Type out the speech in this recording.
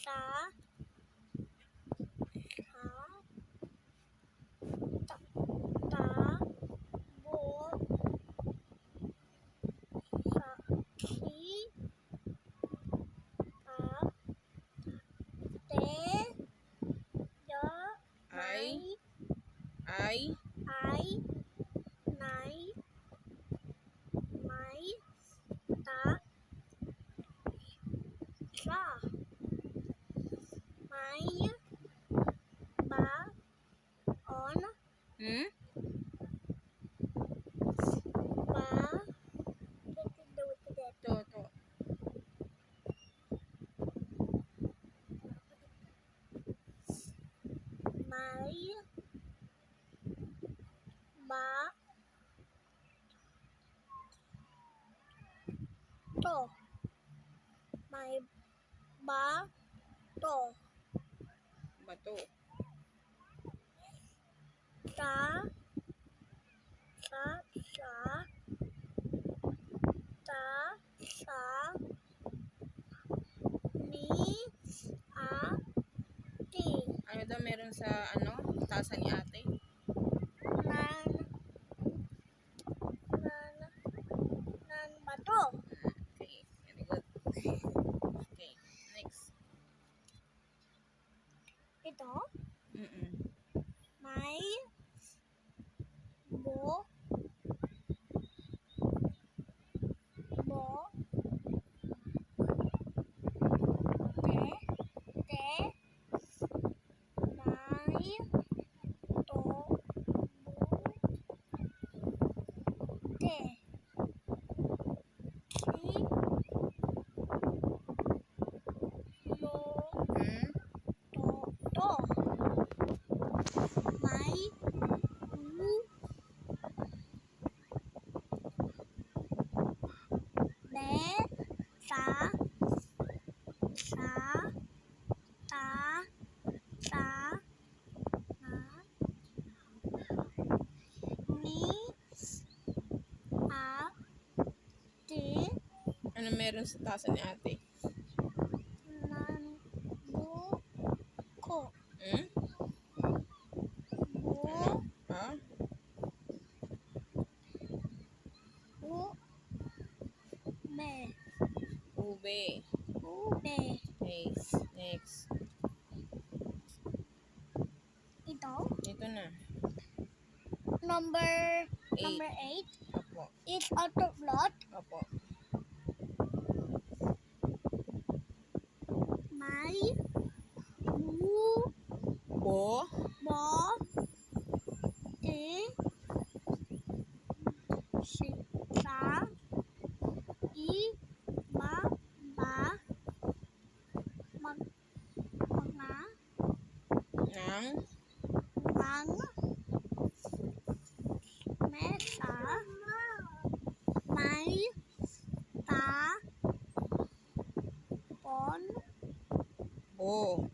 sa, ta, bo, sa, si, ta, te, ya, Ay, nay, may, ta, sa, may, ba, on, ba, to. may, ba, to, may, ba, to, Bato. sa, sa, ni, ti, Ano daw meron sa tasa ni ate? nan, bato. Okay, very good. Okay, next. Ito, Mm-mm. may, bo, te, may, to, te, si, lo, Hmm? to, may, u, be, sa, ta, na, ni, ti, Ano meron sa tasa ni ate? nan, ko, Hmm? Ano? bu, Ha? be, Ube. be. Okay, next. Ito, Ito na. number 8. 8, Opo. eat out of lot, Opo. may, bu, Bo. bo, ti, si, sa, i, ba, mag, mga, Nang. ngang, mesa, may, ta, pon, Bo.